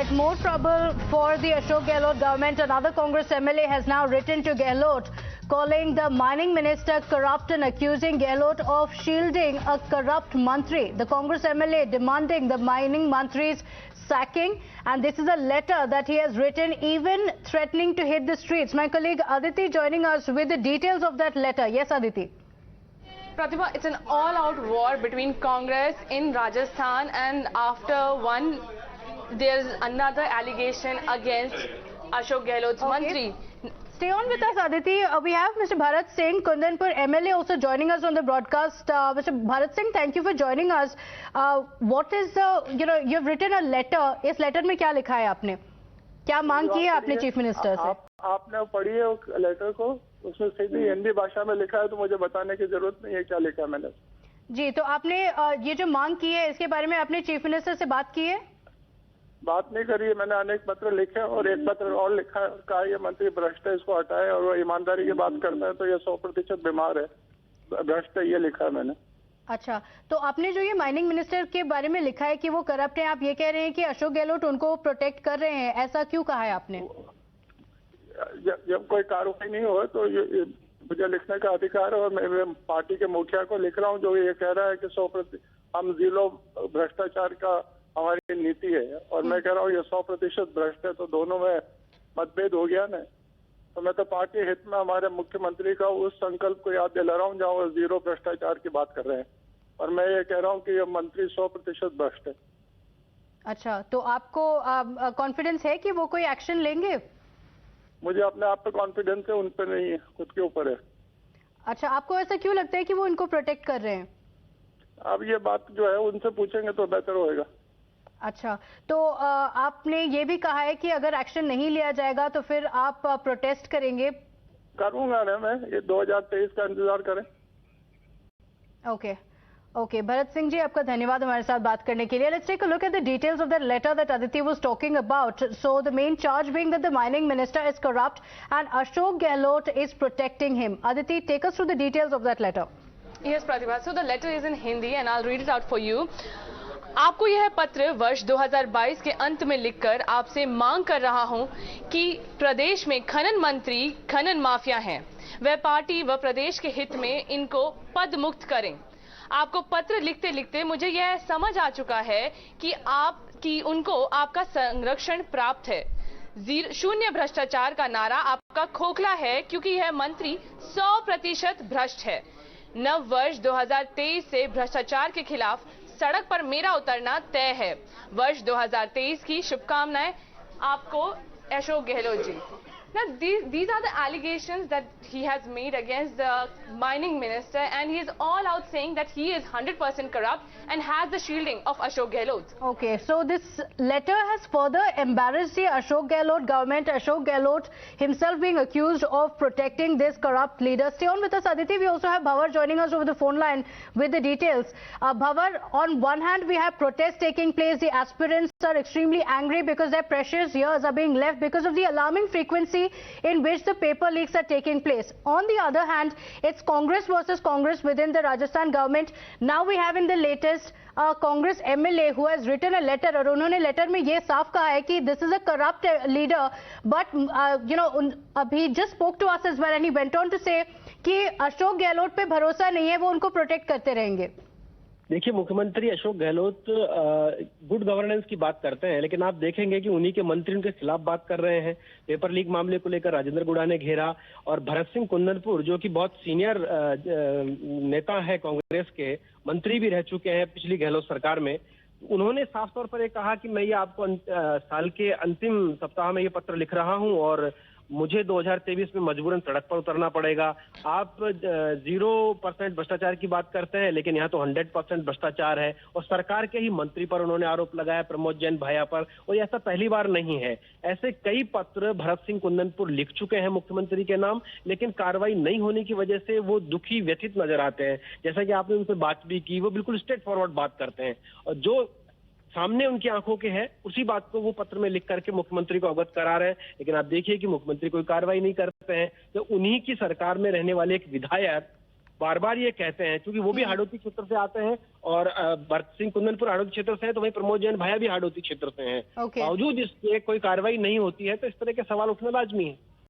right, more trouble for the Ashok Gehlot government. Another Congress MLA has now written to Gehlot, calling the mining minister corrupt and accusing Gehlot of shielding a corrupt mantri. The Congress MLA demanding the mining mantri's sacking, and this is a letter that he has written, even threatening to hit the streets. My colleague Aditi joining us with the details of that letter. Yes, Aditi. Pratibha, it's an all-out war between Congress in Rajasthan, and after one, there's another allegation against Ashok Gehlot's mantri. Stay on with us, Aditi. We have Mr. Bharat Singh, Kundanpur MLA, also joining us on the broadcast. Mr. Bharat Singh, thank you for joining us. What is the, you've written a letter. इस letter में क्या लिखा है आपने? क्या मांग की है आपने चीफ मिनिस्टर से? आपने पढ़ी है लेटर को? उसमें सीधी हिंदी भाषा में लिखा है, तो मुझे बताने की जरूरत नहीं है क्या लिखा है मैंने। जी, तो आपने ये जो मांग की है, इसके बारे में आपने चीफ मिनिस्टर से बात की है? बात नहीं करी है, मैंने अनेक पत्र लिखे और एक पत्र और लिखा है, कहा ये मंत्री भ्रष्ट है, इसको हटाए, और वो ईमानदारी की बात करता है तो ये 100% बीमार है, भ्रष्ट है, ये लिखा है मैंने। अच्छा, तो आपने जो ये माइनिंग मिनिस्टर के बारे में लिखा है कि वो करप्ट है, आप ये कह रहे हैं कि अशोक गहलोत उनको प्रोटेक्ट कर रहे हैं, ऐसा क्यों कहा है आपने? जब कोई कार्रवाई नहीं हो तो ये मुझे लिखने का अधिकार है, और मैं पार्टी के मुखिया को लिख रहा हूँ जो ये कह रहा है कि 100% हम जीरो भ्रष्टाचार का हमारी नीति है, और मैं कह रहा हूँ ये 100% भ्रष्ट है, तो दोनों में मतभेद हो गया ना। तो मैं तो पार्टी हित में हमारे मुख्यमंत्री का उस संकल्प को याद दिला रहा हूँ जहाँ वो जीरो भ्रष्टाचार की बात कर रहे हैं, और मैं ये कह रहा हूँ कि ये मंत्री 100% भ्रष्ट है। अच्छा, तो आपको कॉन्फिडेंस है कि वो कोई एक्शन लेंगे? मुझे अपने आप पे कॉन्फिडेंस है, उन पे नहीं है, खुद के ऊपर है। अच्छा, आपको ऐसा क्यों लगता है कि वो इनको प्रोटेक्ट कर रहे हैं? अब ये बात जो है उनसे पूछेंगे तो बेहतर होएगा। अच्छा, तो आपने ये भी कहा है कि अगर एक्शन नहीं लिया जाएगा तो फिर आप प्रोटेस्ट करेंगे? करूंगा ना मैं, ये 2023 का इंतजार करें। ओके, भरत सिंह जी, आपका धन्यवाद हमारे साथ बात करने के लिए. Let's take a look at the details of the letter that Aditi was talking about. So the main charge being that the mining minister is corrupt and Ashok Gehlot is protecting him. Aditi, take us through the details of that letter. Yes, Pratibha. So the letter is in Hindi and I'll read it out for you. आपको यह पत्र वर्ष 2022 के अंत में लिखकर आपसे मांग कर रहा हूं कि प्रदेश में खनन मंत्री खनन माफिया हैं, वह पार्टी व प्रदेश के हित में इनको पद मुक्त करें. आपको पत्र लिखते लिखते मुझे यह समझ आ चुका है कि उनको आपका संरक्षण प्राप्त है. शून्य भ्रष्टाचार का नारा आपका खोखला है क्योंकि यह मंत्री 100% भ्रष्ट है. नव वर्ष 2023 से भ्रष्टाचार के खिलाफ सड़क पर मेरा उतरना तय है. वर्ष 2023 की शुभकामनाएं आपको, Ashok Gehlot ji. Now these are the allegations that he has made against the mining minister, and he is all out saying that he is 100% corrupt and has the shielding of Ashok Gehlot. Okay, so this letter has further embarrassed the Ashok Gehlot government. Ashok Gehlot himself being accused of protecting this corrupt leader. Stay on with us, Aditi. We also have Bhavar joining us over the phone line with the details. Bhavar, on one hand we have protests taking place. The aspirants are extremely angry because their precious years are being left because of the alarming frequency in which the paper leaks are taking place. On the other hand, it's Congress versus Congress within the Rajasthan government. Now we have in the latest Congress MLA who has written a letter, और उन्होंने letter में ये साफ कहा है कि this is a corrupt leader, but he just spoke to us as well and he went on to say कि अशोक गहलोत पे भरोसा नहीं है, वो उनको प्रोटेक्ट करते रहेंगे. देखिए, मुख्यमंत्री अशोक गहलोत गुड गवर्नेंस की बात करते हैं, लेकिन आप देखेंगे कि उन्हीं के मंत्री उनके खिलाफ बात कर रहे हैं. पेपर लीक मामले को लेकर राजेंद्र गुड़ा ने घेरा, और भरत सिंह कुंदनपुर जो कि बहुत सीनियर नेता है, कांग्रेस के मंत्री भी रह चुके हैं पिछली गहलोत सरकार में, उन्होंने साफ तौर पर ये कहा कि मैं ये आपको साल के अंतिम सप्ताह में ये पत्र लिख रहा हूं और मुझे 2023 में मजबूरन सड़क पर उतरना पड़ेगा. आप 0% भ्रष्टाचार की बात करते हैं, लेकिन यहाँ तो 100% भ्रष्टाचार है, और सरकार के ही मंत्री पर उन्होंने आरोप लगाया, प्रमोद जैन भैया पर, और ऐसा पहली बार नहीं है. ऐसे कई पत्र भरत सिंह कुंदनपुर लिख चुके हैं मुख्यमंत्री के नाम, लेकिन कार्रवाई नहीं होने की वजह से वो दुखी व्यथित नजर आते हैं. जैसा कि आपने उनसे बात भी की, वो बिल्कुल स्ट्रेट फॉरवर्ड बात करते हैं, और जो सामने उनकी आंखों के है उसी बात को वो पत्र में लिख करके मुख्यमंत्री को अवगत करा रहे हैं. लेकिन आप देखिए कि मुख्यमंत्री कोई कार्रवाई नहीं करते हैं. तो उन्हीं की सरकार में रहने वाले एक विधायक बार बार ये कहते हैं, क्योंकि वो भी हाड़ौती क्षेत्र से आते हैं और भरत सिंह कुंदनपुर हाड़ौती क्षेत्र से है, तो वहीं प्रमोद जैन भैया भी हाड़ौती क्षेत्र से हैं। Okay. बावजूद इसके कोई कार्रवाई नहीं होती है, तो इस तरह के सवाल उठना लाजमी है।